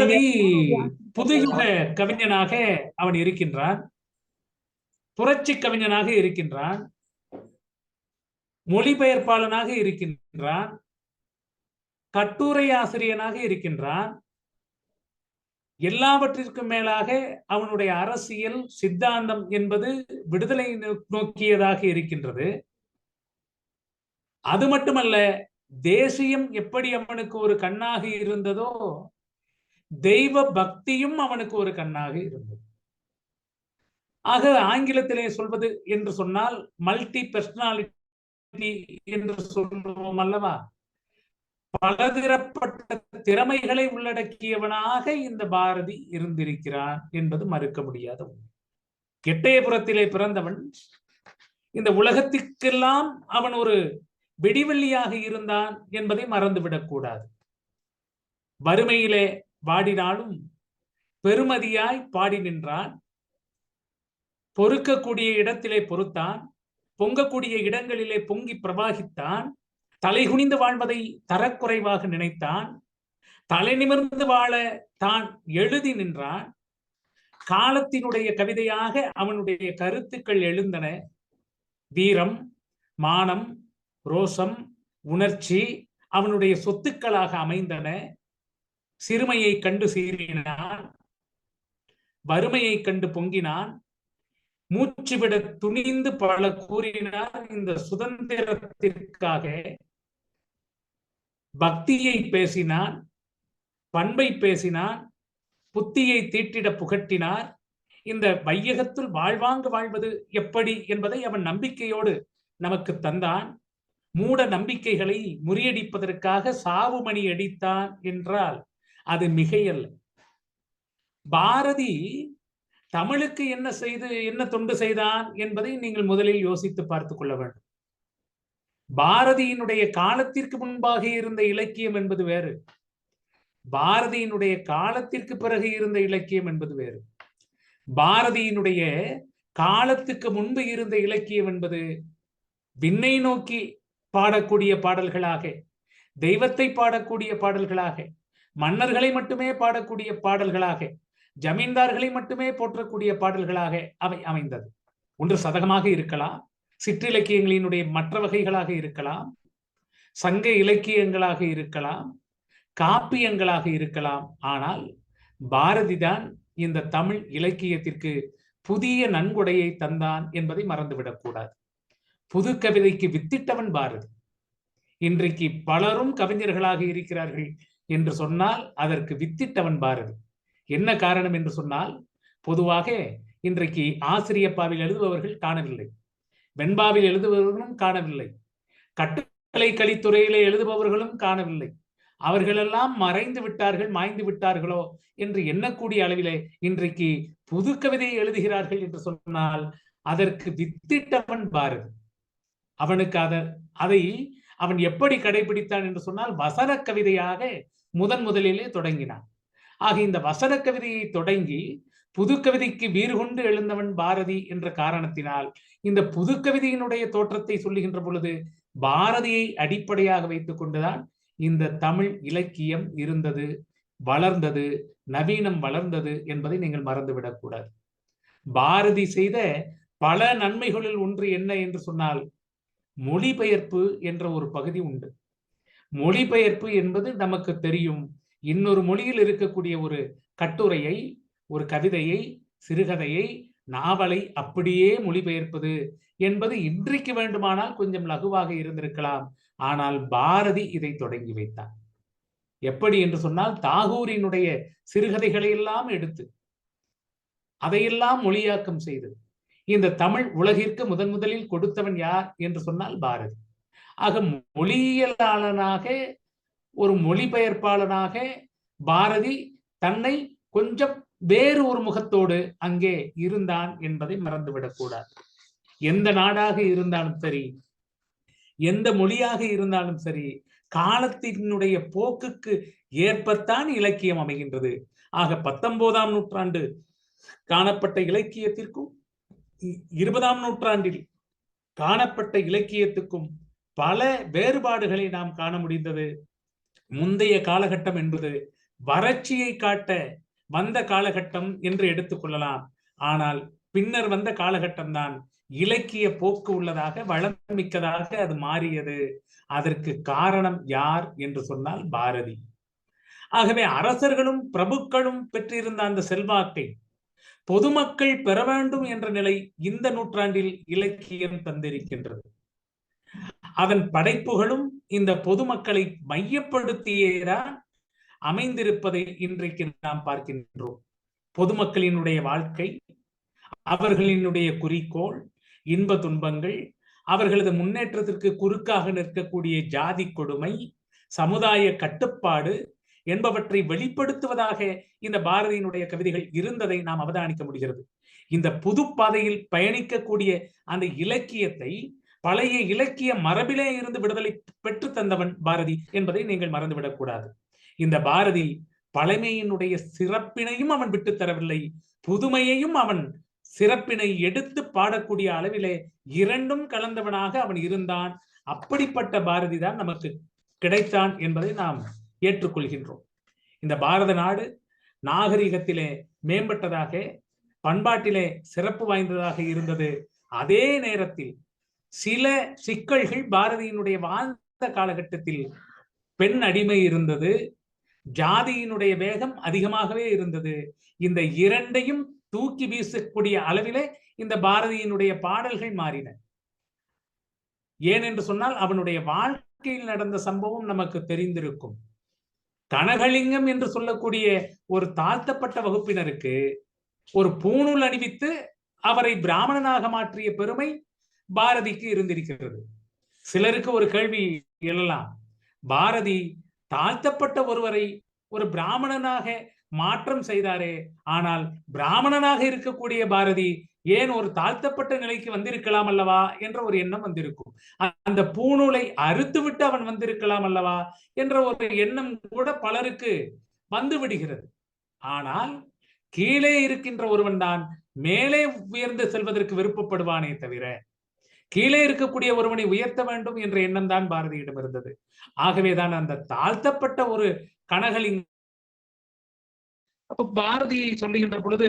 பாரதி புதுயுக கவிஞனாக அவன் இருக்கின்றான், புரட்சி கவிஞனாக இருக்கின்றான், மொழிபெயர்ப்பாளனாக இருக்கின்றான், கட்டுரை ஆசிரியனாக இருக்கின்றான். எல்லாவற்றிற்கும் மேலாக அவனுடைய அரசியல் சித்தாந்தம் என்பது விடுதலை நோக்கியதாக இருக்கின்றது. அது மட்டுமல்ல, தேசியம் எப்படி அவனுக்கு ஒரு கண்ணாக இருந்ததோ, தெய்வ பக்தியும் அவனுக்கு ஒரு கண்ணாக இருந்தது. ஆக ஆங்கிலத்திலே சொல்வது என்று சொன்னால் மல்டி பர்சனாலிட்டி என்று சொல்லுவோம் அல்லவா, பலதரப்பட்ட திறமைகளை உள்ளடக்கியவனாக இந்த பாரதி இருந்திருக்கிறான் என்பது மறுக்க முடியாத உண்மை. எட்டயபுரத்திலே பிறந்தவன், இந்த உலகத்திற்கெல்லாம் அவன் ஒரு வெடிவெள்ளியாக இருந்தான் என்பதை மறந்துவிடக் கூடாது. வறுமையிலே வாடினாலும் பெருமதியாய் பாடி நின்றான், பொறுக்கக்கூடிய இடத்திலே பொறுத்தான், பொங்கக்கூடிய இடங்களிலே பொங்கி பிரவாகித்தான், தலைகுனிந்து வாழ்வதை தரக்குறைவாக நினைத்தான், தலை நிமிர்ந்து வாழ தான் எழுதி நின்றான். காலத்தினுடைய கவிதையாக அவனுடைய கருத்துக்கள் எழுந்தன. வீரம், மானம், ரோசம், உணர்ச்சி அவனுடைய சொத்துக்களாக அமைந்தன. சிறுமையை கண்டு சீறினான், வறுமையை கண்டு பொங்கினான், மூச்சு விட துணிந்து பல கூறினார். இந்த சுதந்திரத்திற்காக பக்தியை பேசினான், பண்பை பேசினான், புத்தியை தீட்டிட புகட்டினார். இந்த வையகத்தில் வாழ்வாங்கு வாழ்வது எப்படி என்பதை அவன் நம்பிக்கையோடு நமக்கு தந்தான். மூட நம்பிக்கைகளை முறியடிப்பதற்காக சாவு மணி அடித்தான் என்றால் அது மிகையல்ல. பாரதி தமிழுக்கு என்ன தொண்டு செய்தான் என்பதை நீங்கள் முதலில் யோசித்து பார்த்துக் கொள்ள வேண்டும். பாரதியினுடைய காலத்திற்கு முன்பாக இருந்த இலக்கியம் என்பது வேறு, பாரதியினுடைய காலத்திற்கு பிறகு இருந்த இலக்கியம் என்பது வேறு. பாரதியினுடைய காலத்துக்கு முன்பு இருந்த இலக்கியம் என்பது விண்ணை நோக்கி பாடக்கூடிய பாடல்களாக, தெய்வத்தை பாடக்கூடிய பாடல்களாக, மன்னர்களை மட்டுமே பாடக்கூடிய பாடல்களாக, ஜமீன்தார்களை மட்டுமே போற்றக்கூடிய பாடல்களாக அவை அமைந்தது. ஒன்று சதகமாக இருக்கலாம், சிற்றிலக்கியங்களினுடைய மற்ற வகைகளாக இருக்கலாம், சங்க இலக்கியங்களாக இருக்கலாம், காப்பியங்களாக இருக்கலாம். ஆனால் பாரதிதான் இந்த தமிழ் இலக்கியத்திற்கு புதிய நன்கொடையை தந்தான் என்பதை மறந்துவிடக்கூடாது. புது கவிதைக்கு வித்திட்டவன் பாரதி. இன்றைக்கு பலரும் கவிஞர்களாக இருக்கிறார்கள் என்று சொன்னால் அதற்கு வித்திட்டவன் பாரதி. என்ன காரணம் என்று சொன்னால், பொதுவாக இன்றைக்கு ஆசிரியப்பாவில் எழுதுபவர்கள் காணவில்லை, வெண்பாவில் எழுதுபவர்களும் காணவில்லை, கட்டுக்கலை கலித்துறையிலே எழுதுபவர்களும் காணவில்லை. அவர்களெல்லாம் மறைந்து விட்டார்கள், மாய்ந்து விட்டார்களோ என்று எண்ணக்கூடிய அளவிலே இன்றைக்கு புது கவிதையை எழுதுகிறார்கள் என்று சொன்னால் அதற்கு வித்திட்டவன் பாரதி. அவனுக்கு அதை அவன் எப்படி கடைபிடித்தான் என்று சொன்னால் வசன கவிதையாக முதலிலே தொடங்கினான். ஆக இந்த வசன கவிதையை தொடங்கி புது கவிதைக்கு வீறு கொண்டு எழுந்தவன் பாரதி என்ற காரணத்தினால் இந்த புது கவிதையினுடைய தோற்றத்தை சொல்லுகின்ற பொழுது பாரதியை அடிப்படையாக வைத்துக் கொண்டுதான் இந்த தமிழ் இலக்கியம் இருந்தது, வளர்ந்தது, நவீனம் வளர்ந்தது என்பதை நீங்கள் மறந்துவிடக் கூடாது. பாரதி செய்த பல நன்மைகளில் ஒன்று என்ன என்று சொன்னால், மொழிபெயர்ப்பு என்ற ஒரு பகுதி உண்டு. மொழிபெயர்ப்பு என்பது நமக்கு தெரியும், இன்னொரு மொழியில் இருக்கக்கூடிய ஒரு கட்டுரையை, ஒரு கவிதையை, சிறுகதையை, நாவலை அப்படியே மொழிபெயர்ப்பது என்பது இன்றைக்கு வேண்டுமானால் கொஞ்சம் லகுவாக இருந்திருக்கலாம். ஆனால் பாரதி இதை தொடங்கி வைத்தார். எப்படி என்று சொன்னால், தாகூரினுடைய சிறுகதைகளை எல்லாம் எடுத்து அதையெல்லாம் மொழியாக்கம் செய்தது. இந்த தமிழ் உலகிற்கு முதலில் கொடுத்தவன் யார் என்று சொன்னால் பாரதி. ஆக மொழியியலாளனாக, ஒரு மொழிபெயர்ப்பாளனாக பாரதி தன்னை கொஞ்சம் வேறு ஒரு முகத்தோடு அங்கே இருந்தான் என்பதை மறந்துவிடக் கூடாது. எந்த நாடாக இருந்தாலும் சரி, எந்த மொழியாக இருந்தாலும் சரி, காலத்தினுடைய போக்குக்கு ஏற்பத்தான் இலக்கியம் அமைகின்றது. ஆக 19ஆம் நூற்றாண்டு காணப்பட்ட இலக்கியத்திற்கும் 20ஆம் நூற்றாண்டில் காணப்பட்ட இலக்கியத்துக்கும் பல வேறுபாடுகளை நாம் காண முடிந்தது. முந்தைய காலகட்டம் என்பது வறட்சியை காட்ட வந்த காலகட்டம் என்று எடுத்துக்கொள்ளலாம். ஆனால் பின்னர் வந்த காலகட்டம் தான் இலக்கிய போக்கு உள்ளதாக, வளம் மிக்கதாக அது மாறியது. அதற்கு காரணம் யார் என்று சொன்னால் பாரதி. ஆகவே அரசர்களும் பிரபுக்களும் பெற்றிருந்த அந்த செல்வாக்கை பொதுமக்கள் பெற வேண்டும் என்ற நிலை இந்த நூற்றாண்டில் இலக்கியம் தந்திருக்கின்றது. அதன் படைப்புகளும் இந்த பொதுமக்களை மையப்படுத்தியேதான் அமைந்திருப்பதை இன்றைக்கு நாம் பார்க்கின்றோம். பொதுமக்களினுடைய வாழ்க்கை, அவர்களினுடைய குறிக்கோள், இன்ப துன்பங்கள், அவர்களது முன்னேற்றத்திற்கு குறுக்காக நிற்கக்கூடிய ஜாதி கொடுமை, சமுதாய கட்டுப்பாடு என்பவற்றை வெளிப்படுத்துவதாக இந்த பாரதியினுடைய கவிதைகள் இருந்ததை நாம் அவதானிக்க முடிகிறது. இந்த புது பாதையில் பயணிக்கக்கூடிய அந்த இலக்கியத்தை பழைய இலக்கிய மரபிலே இருந்து விடுதலை பெற்று தந்தவன் பாரதி என்பதை நீங்கள் மறந்துவிடக் கூடாது. இந்த பாரதி பழமையினுடைய சிறப்பினையும் அவன் விட்டுத் தரவில்லை, புதுமையையும் அவன் சிறப்பினை எடுத்து பாடக்கூடிய அளவிலே இரண்டும் கலந்தவனாக அவன் இருந்தான். அப்படிப்பட்ட பாரதி தான் நமக்கு கிடைத்தான் என்பதை நாம் ஏற்றுக்கொள்கின்றோம். இந்த பாரத நாடு நாகரிகத்திலே மேம்பட்டதாக, பண்பாட்டிலே சிறப்பு வாய்ந்ததாக இருந்தது. அதே நேரத்தில் சில சிக்கல்கள் பாரதியினுடைய வாழ்ந்த காலகட்டத்தில் பெண் அடிமை இருந்தது, ஜாதியினுடைய வேகம் அதிகமாகவே இருந்தது. இந்த இரண்டையும் தூக்கி வீசக்கூடிய அளவிலே இந்த பாரதியினுடைய பாடல்கள் மாறின. ஏன் என்று சொன்னால் அவனுடைய வாழ்க்கையில் நடந்த சம்பவம் நமக்கு தெரிந்திருக்கும். கனகலிங்கம் என்று சொல்லக்கூடிய ஒரு தாழ்த்தப்பட்ட வகுப்பினருக்கு ஒரு பூணூல் அணிவித்து அவரை பிராமணனாக மாற்றிய பெருமை பாரதிக்கு இருந்திருக்கிறது. சிலருக்கு ஒரு கேள்வி எழலாம், பாரதி தாழ்த்தப்பட்ட ஒருவரை ஒரு பிராமணனாக மாற்றம் செய்தாரே, ஆனால் பிராமணனாக இருக்கக்கூடிய பாரதி ஏன் ஒரு தாழ்த்தப்பட்ட நிலைக்கு வந்திருக்கலாம் அல்லவா என்ற ஒரு எண்ணம் வந்திருக்கும். அந்த பூணூலை அறுத்துவிட்டு அவன் வந்திருக்கலாம் அல்லவா என்ற ஒரு எண்ணம் கூட பலருக்கு வந்து விடுகிறது. ஆனால் கீழே இருக்கின்ற ஒருவன் தான் மேலே உயர்ந்து செல்வதற்கு விருப்பப்படுவானே தவிர கீழே இருக்கக்கூடிய ஒருவனை உயர்த்த வேண்டும் என்ற எண்ணம் தான் பாரதியிடம் இருந்தது. ஆகவேதான் அந்த தாழ்த்தப்பட்ட ஒரு கனகலிங்கம். அப்ப பாரதியை சொல்லுகின்ற பொழுது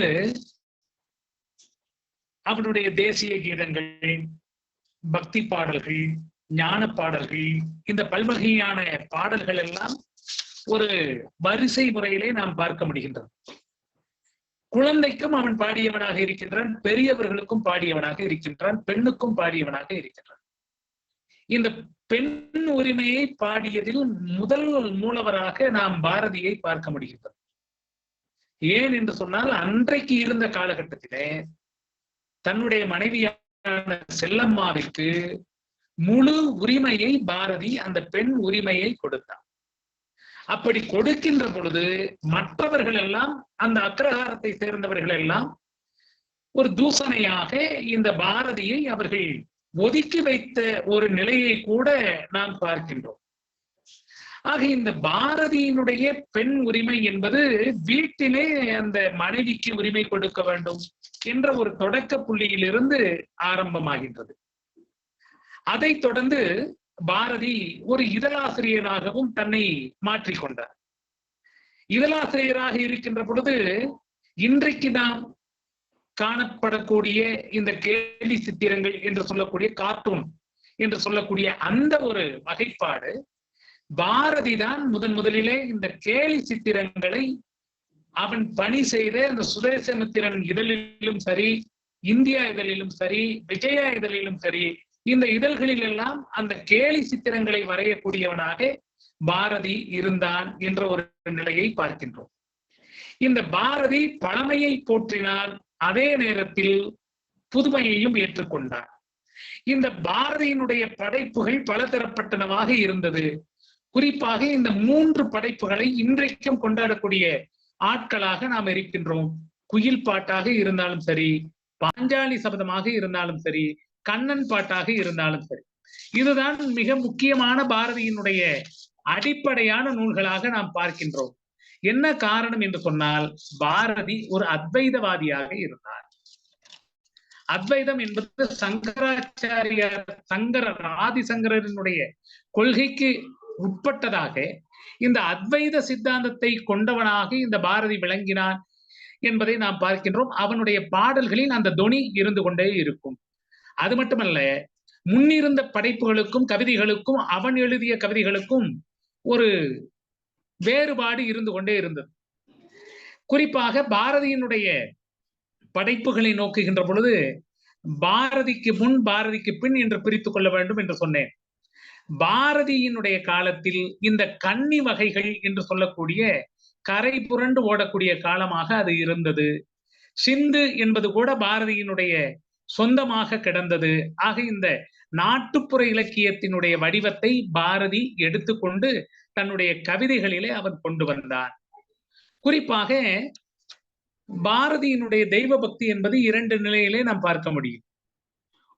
அவனுடைய தேசிய கீதங்கள், பக்தி பாடல்கள், ஞான பாடல்கள், இந்த பல்வகையான பாடல்கள் எல்லாம் ஒரு வரிசை முறையிலே நாம் பார்க்க முடிகின்றது. குழந்தைக்கும் அவன் பாடியவனாக இருக்கின்றான், பெரியவர்களுக்கும் பாடியவனாக இருக்கின்றான், பெண்ணுக்கும் பாடியவனாக இருக்கின்றான். இந்த பெண் உரிமையை பாடியதில் முதல் மூலவராக நாம் பாரதியை பார்க்க முடிகின்றது. ஏன் என்று சொன்னால், அன்றைக்கு இருந்த காலகட்டத்திலே தன்னுடைய மனைவியான செல்லம்மாவிற்கு முழு உரிமையை பாரதி அந்த பெண் உரிமையை கொடுத்தார். அப்படி கொடுக்கின்ற பொழுது மற்றவர்கள் எல்லாம், அந்த அக்ரஹாரத்தை சேர்ந்தவர்கள் எல்லாம் ஒரு தூசணையாக இந்த பாரதியை அவர்கள் ஒதுக்கி வைத்த ஒரு நிலையை கூட நாம் பார்க்கின்றோம். ஆக இந்த பாரதியினுடைய பெண் உரிமை என்பது வீட்டிலே அந்த மனைவிக்கு உரிமை கொடுக்க வேண்டும் என்ற ஒரு தொடக்க புள்ளியிலிருந்து ஆரம்பமாகின்றது. அதைத் தொடர்ந்து பாரதி ஒரு இதழாசிரியராகவும் தன்னை மாற்றிக்கொண்டார். இதழாசிரியராக இருக்கின்ற பொழுது இன்றைக்கு நாம் காணப்படக்கூடிய இந்த கேலி சித்திரங்கள் என்று சொல்லக்கூடிய கார்ட்டூன் என்று சொல்லக்கூடிய அந்த ஒரு வகைப்பாடு பாரதி தான் முதலிலே இந்த கேலி சித்திரங்களை அவன் பணி செய்த இந்த சுதேசமித்திரன் இதழிலும் சரி, இந்தியா இதழிலும் சரி, விஜயா இதழிலும் சரி, இந்த இதழ்களில் எல்லாம் அந்த கேலி சித்திரங்களை வரையக்கூடியவனாக பாரதி இருந்தான் என்ற ஒரு நிலையை பார்க்கின்றோம். இந்த பாரதி பழமையை போற்றினார், அதே நேரத்தில் புதுமையையும் ஏற்றுக்கொண்டார். இந்த பாரதியினுடைய படைப்புகள் பலதரப்பட்டனவாக இருந்தது. குறிப்பாக இந்த 3 படைப்புகளை இன்றைக்கும் கொண்டாடக்கூடிய ஆட்களாக நாம் இருக்கின்றோம். குயில் பாட்டாக இருந்தாலும் சரி, பாஞ்சாலி சபதமாக இருந்தாலும் சரி, கண்ணன் பாட்டாக இருந்தாலும் சரி, இதுதான் மிக முக்கியமான பாரதியினுடைய அடிப்படையான நூல்களாக நாம் பார்க்கின்றோம். என்ன காரணம் என்று சொன்னால், பாரதி ஒரு அத்வைதவாதியாக இருந்தார். அத்வைதம் என்பது சங்கராச்சாரியார், ஆதிசங்கரனுடைய கொள்கைக்கு உட்பட்டதாக இந்த அத்வைத சித்தாந்தத்தை கொண்டவனாக இந்த பாரதி விளங்கினான் என்பதை நாம் பார்க்கின்றோம். அவனுடைய பாடல்களில் அந்த தொனி இருந்து கொண்டே இருக்கும். அது மட்டுமல்ல, முன்னிருந்த படைப்புகளுக்கும் கவிதைகளுக்கும் அவன் எழுதிய கவிதைகளுக்கும் ஒரு வேறுபாடு இருந்து கொண்டே இருந்தது. குறிப்பாக பாரதியினுடைய படைப்புகளை நோக்குகின்ற பொழுது பாரதிக்கு முன் பாரதிக்கு பின் என்று பிரித்துக் கொள்ள வேண்டும் என்று சொன்னேன். பாரதியினுடைய காலத்தில் இந்த கன்னி வகைகள் என்று சொல்லக்கூடிய கரை புரண்டு ஓடக்கூடிய காலமாக அது இருந்தது. சிந்து என்பது கூட பாரதியினுடைய சொந்தமாக கிடந்தது. ஆக இந்த நாட்டுப்புற இலக்கியத்தினுடைய வடிவத்தை பாரதி எடுத்துக்கொண்டு தன்னுடைய கவிதைகளிலே அவன் கொண்டு வந்தான். குறிப்பாக பாரதியினுடைய தெய்வ பக்தி என்பது இரண்டு நிலையிலே நாம் பார்க்க முடியும்.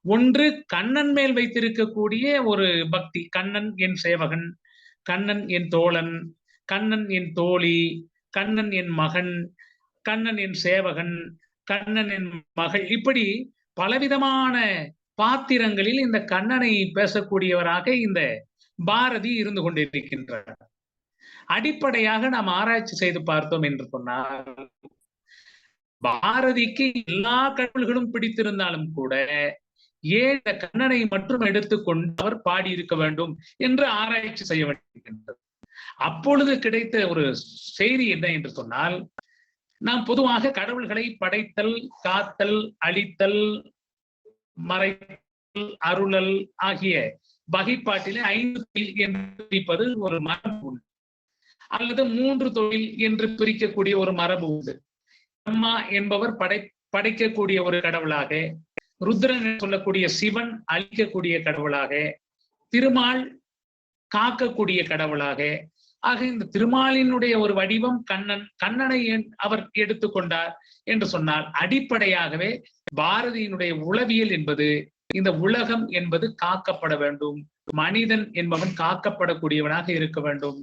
ஒன்று, கண்ணன் மேல் வைத்திருக்கக்கூடிய ஒரு பக்தி. கண்ணன் என் சேவகன், கண்ணன் என் தோழன், கண்ணன் என் தோழி, கண்ணன் என் மகன், கண்ணன் என் சேவகன், கண்ணன் என் மகள், இப்படி பலவிதமான பாத்திரங்களில் இந்த கண்ணனை பேசக்கூடியவராக இந்த பாரதி இருந்து கொண்டிருக்கின்றார். அடிப்படையாக நாம் ஆராய்ச்சி செய்து பார்த்தோம் என்று சொன்னால், பாரதிக்கு எல்லா கடவுள்களும் பிடித்திருந்தாலும் கூட ஏன் இந்த கண்ணனை மட்டும் எடுத்துக்கொண்டு அவர் பாடியிருக்க வேண்டும் என்று ஆராய்ச்சி செய்ய வேண்டியிருக்கின்றது. அப்பொழுது கிடைத்த ஒரு செய்தி என்ன என்று சொன்னால், நாம் பொதுவாக கடவுள்களை படைத்தல், காத்தல், அழித்தல், மறைத்தல், அருளல் ஆகிய வகைப்பாட்டிலே 5 தொழில் என்று பிரிப்பது ஒரு மரபு உண்டு, அல்லது 3 தொழில் என்று பிரிக்கக்கூடிய ஒரு மரபு உண்டு. அம்மா என்பவர் படைக்கக்கூடிய ஒரு கடவுளாக, ருத்ரன் சொல்லக்கூடிய சிவன் அழிக்கக்கூடிய கடவுளாக, திருமால் காக்கக்கூடிய கடவுளாக. ஆக இந்த திருமாலினுடைய ஒரு வடிவம் கண்ணன். கண்ணனை அவர் எடுத்துக்கொண்டார் என்று சொன்னால், அடிப்படையாகவே பாரதியினுடைய உளவியல் என்பது இந்த உலகம் என்பது காக்கப்பட வேண்டும், மனிதன் என்பவன் காக்கப்படக்கூடியவனாக இருக்க வேண்டும்.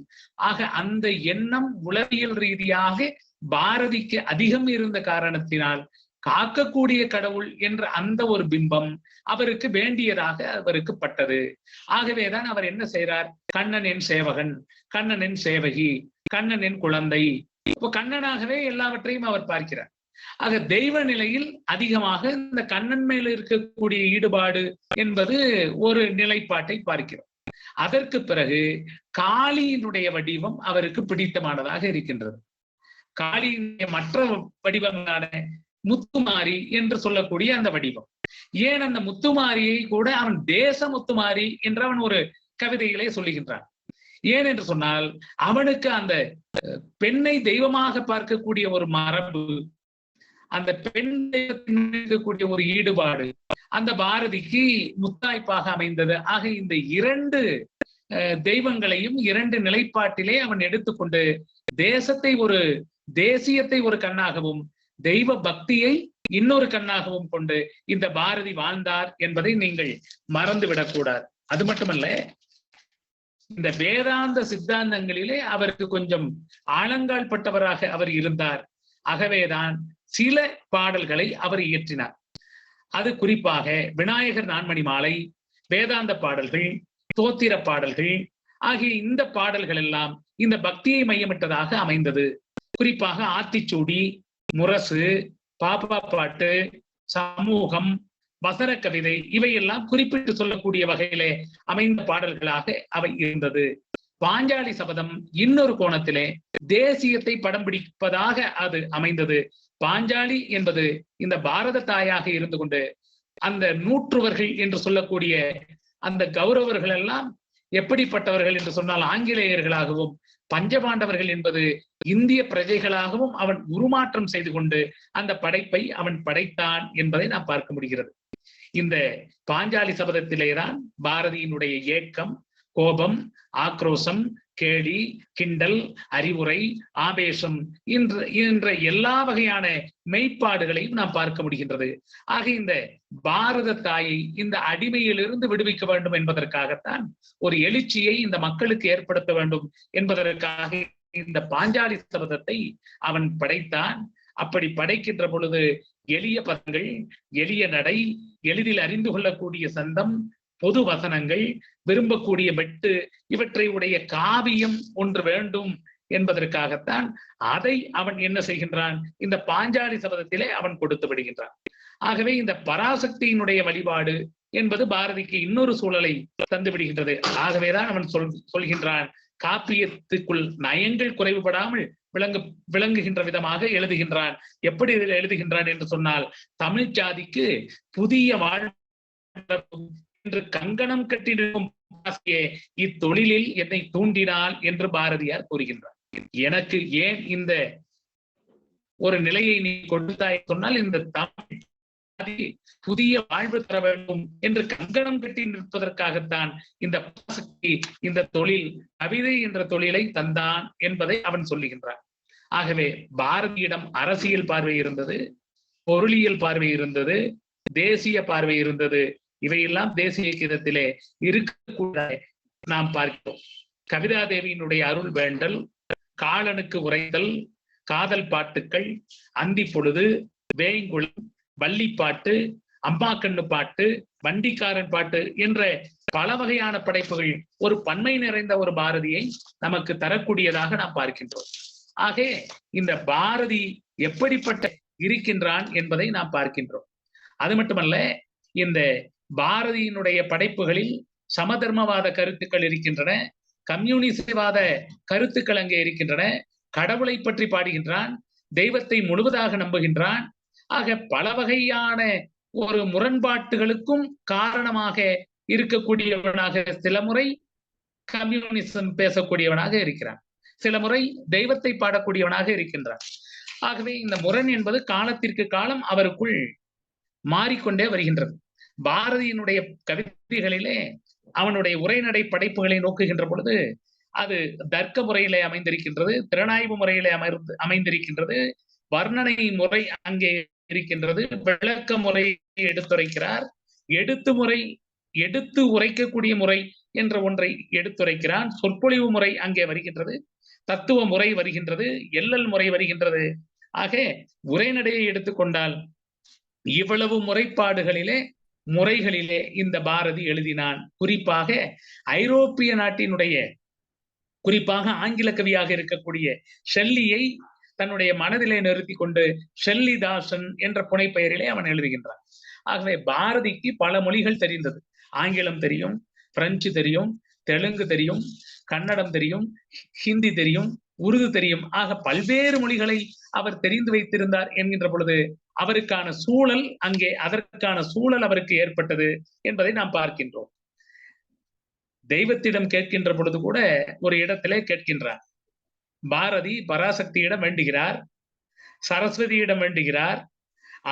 ஆக அந்த எண்ணம் உளவியல் ரீதியாக பாரதிக்கு அதிகம் இருந்த காரணத்தினால் காக்கக்கூடிய கடவுள் என்ற அந்த ஒரு பிம்பம் அவருக்கு வேண்டியதாக அவருக்கு பட்டது. ஆகவேதான் அவர் என்ன செய்கிறார்? கண்ணன் என் சேவகன், கண்ணன் என் சேவகி, கண்ணன் என் குழந்தை. இப்போ கண்ணனாகவே எல்லாவற்றையும் அவர் பார்க்கிறார். ஆக தெய்வ நிலையில் அதிகமாக இந்த கண்ணன் மேல் இருக்கக்கூடிய ஈடுபாடு என்பது ஒரு நிலைப்பாட்டை பார்க்கிறோம். அதற்கு பிறகு காளியினுடைய வடிவம் அவருக்கு பிடித்தமானதாக இருக்கின்றது. காளியினுடைய மற்ற வடிவங்களான முத்துமாரி என்று சொல்லக்கூடிய அந்த வடிவம். ஏன் அந்த முத்துமாரியை கூட அவன் தேச முத்துமாரி என்று அவன் ஒரு கவிதையிலே சொல்லுகின்றான். ஏன் என்று சொன்னால், அவனுக்கு அந்த பெண்ணை தெய்வமாக பார்க்கக்கூடிய ஒரு மரபு, அந்த பெண் தெய்வத்தின் ஒரு ஈடுபாடு அந்த பாரதிக்கு முத்தாய்ப்பாக அமைந்தது. ஆக இந்த 2 தெய்வங்களையும் 2 நிலைப்பாட்டிலே அவன் எடுத்துக்கொண்டு தேசத்தை ஒரு தேசியத்தை ஒரு கண்ணாகவும் தெய்வ பக்தியை இன்னொரு கண்ணாகவும் கொண்டு இந்த பாரதி வாழ்ந்தார் என்பதை நீங்கள் மறந்துவிடக்கூடாது. அது மட்டுமல்ல, இந்த வேதாந்த சித்தாந்தங்களிலே அவருக்கு கொஞ்சம் ஆழங்கால் பட்டவராக அவர் இருந்தார். ஆகவேதான் சில பாடல்களை அவர் இயற்றினார். அது குறிப்பாக விநாயகர் நான்மணி மாலை, வேதாந்த பாடல்கள், தோத்திர பாடல்கள் ஆகிய இந்த பாடல்கள் எல்லாம் இந்த பக்தியை மையமிட்டதாக அமைந்தது. குறிப்பாக ஆத்திச்சூடி, முரசு, பாப்பா பாட்டு, சமூகம், வசர கவிதை இவையெல்லாம் குறிப்பிட்டு சொல்லக்கூடிய வகையிலே அமைந்த பாடல்களாக அவை இருந்தது. பாஞ்சாலி சபதம் இன்னொரு கோணத்திலே தேசியத்தை படம் பிடிப்பதாக அது அமைந்தது. பாஞ்சாலி என்பது இந்த பாரத தாயாக இருந்து கொண்டு அந்த நூற்றுவர்கள் என்று சொல்லக்கூடிய அந்த கௌரவர்கள் எல்லாம் எப்படிப்பட்டவர்கள் என்று சொன்னால் ஆங்கிலேயர்களாகவும், பஞ்சபாண்டவர்கள் என்பது இந்திய பிரஜைகளாகவும் அவன் உருமாற்றம் செய்து கொண்டு அந்த படைப்பை அவன் படைத்தான் என்பதை நாம் பார்க்க முடிகிறது. இந்த பாஞ்சாலி சபதத்திலேதான் பாரதியினுடைய ஏக்கம், கோபம், ஆக்ரோஷம், கேலி, கிண்டல், அறிவுரை, ஆவேசம் என்ற எல்லா வகையான மெய்ப்பாடுகளையும் நாம் பார்க்க முடிகின்றது. ஆக இந்த பாரத தாயை இந்த அடிமையிலிருந்து விடுவிக்க வேண்டும் என்பதற்காகத்தான் ஒரு எழுச்சியை இந்த மக்களுக்கு ஏற்படுத்த வேண்டும் என்பதற்காக இந்த பாஞ்சாலி சபதத்தை அவன் படைத்தான். அப்படி படைக்கின்ற பொழுது எளிய பதங்கள், எளிய நடை, எளிதில் அறிந்து கொள்ளக்கூடிய சந்தம், பொது வசனங்கள், விரும்பக்கூடிய வெட்டு, இவற்றை உடைய காவியம் ஒன்று வேண்டும் என்பதற்காகத்தான் அதை அவன் என்ன செய்கின்றான், இந்த பாஞ்சாலி சபதத்திலே அவன் கொடுத்து விடுகின்றான். ஆகவே இந்த பராசக்தியினுடைய வழிபாடு என்பது பாரதிக்கு இன்னொரு சூழலை தந்து விடுகின்றது. ஆகவேதான் அவன் சொல்கின்றான், காப்பியத்துக்குள் நயங்கள் குறைவுபடாமல் விளங்குகின்ற விதமாக எழுதுகின்றான். எப்படி எழுதுகின்றான் என்று சொன்னால், தமிழ் ஜாதிக்கு புதிய வாழ்வு என்று கங்கணம் கட்டிருக்கும் இத்தொழிலில் என்னை தூண்டினாள் என்று பாரதியார் கூறுகின்றார். எனக்கு ஏன் இந்த ஒரு நிலையை நீ கொடுத்தாய் சொன்னால், இந்த தமிழ் புதிய வாழ்வு தர வேண்டும் என்று கங்கணம் கட்டி நிற்பதற்காகத்தான் இந்த பராசக்தி இந்த தொழில், கவிதை என்ற தொழிலை தந்தான் என்பதை அவன் சொல்லுகின்றான். ஆகவே பாரதியிடம் அரசியல் பார்வை இருந்தது, பொருளியல் பார்வை இருந்தது, தேசிய பார்வை இருந்தது. இவையெல்லாம் தேசிய கீதத்திலே இருக்கக்கூட நாம் பார்க்கிறோம். கவிதா தேவியினுடைய அருள் வேண்டல், காலனுக்கு உரைத்தல், காதல் பாட்டுக்கள், அந்தி பொழுது, வேங்குளம், வள்ளிப்பாட்டு, அம்மாக்கண்ணு பாட்டு, வண்டிக்காரன் பாட்டு என்ற பல வகையான படைப்புகள் ஒரு பன்மை நிறைந்த ஒரு பாரதியை நமக்கு தரக்கூடியதாக நாம் பார்க்கின்றோம். ஆக இந்த பாரதி எப்படிப்பட்ட இருக்கின்றான் என்பதை நாம் பார்க்கின்றோம். அது மட்டுமல்ல, இந்த பாரதியினுடைய படைப்புகளில் சமதர்மவாத கருத்துக்கள் இருக்கின்றன, கம்யூனிசவாத கருத்துக்கள் அங்கே இருக்கின்றன. கடவுளை பற்றி பாடுகின்றான், தெய்வத்தை முழுவதாக நம்புகின்றான். ஆக பல வகையான ஒரு முரண்பாட்டுகளுக்கும் காரணமாக இருக்கக்கூடியவனாக சில முறை கம்யூனிசம் பேசக்கூடியவனாக இருக்கிறான், சில முறை தெய்வத்தை பாடக்கூடியவனாக இருக்கின்றான். ஆகவே இந்த முரண் என்பது காலத்திற்கு காலம் அவருக்குள் மாறிக்கொண்டே வருகின்றது. பாரதியினுடைய கவிதைகளிலே அவனுடைய உரைநடை படைப்புகளை நோக்குகின்ற பொழுது அது தர்க்க முறையிலே அமைந்திருக்கின்றது, திறனாய்வு முறையிலே அமைந்திருக்கின்றது, வர்ணனை முறை அங்கே இருக்கின்றது, விளக்க முறை எடுத்துரைக்கிறார், எடுத்து உரைக்கக்கூடிய முறை என்ற ஒன்றை எடுத்துரைக்கிறான், சொற்பொழிவு முறை அங்கே வருகின்றது, தத்துவ முறை வருகின்றது, எல்லல் முறை வருகின்றது. ஆக உரைநடையை எடுத்துக்கொண்டால் இவ்வளவு முறைகளிலே இந்த பாரதி எழுதினான். குறிப்பாக ஐரோப்பிய நாட்டினுடைய, குறிப்பாக ஆங்கில கவியாக இருக்கக்கூடிய ஷெல்லியை தன்னுடைய மனதிலே நிறுத்தி கொண்டு ஷெல்லிதாசன் என்ற புனைப்பெயரிலே அவன் எழுதுகின்றான். ஆகவே பாரதிக்கு பல மொழிகள் தெரிந்தது. ஆங்கிலம் தெரியும், பிரெஞ்சு தெரியும், தெலுங்கு தெரியும், கன்னடம் தெரியும், ஹிந்தி தெரியும், உருது தெரியும். ஆக பல்வேறு மொழிகளை அவர் தெரிந்து வைத்திருந்தார் என்கின்ற பொழுது அவருக்கான சூழல் அங்கே, அதற்கான சூழல் அவருக்கு ஏற்பட்டது என்பதை நாம் பார்க்கின்றோம். தெய்வத்திடம் கேட்கின்ற பொழுது கூட ஒரு இடத்திலே கேட்கின்றார். பாரதி பராசக்தியிடம் வேண்டுகிறார், சரஸ்வதியிடம் வேண்டுகிறார்.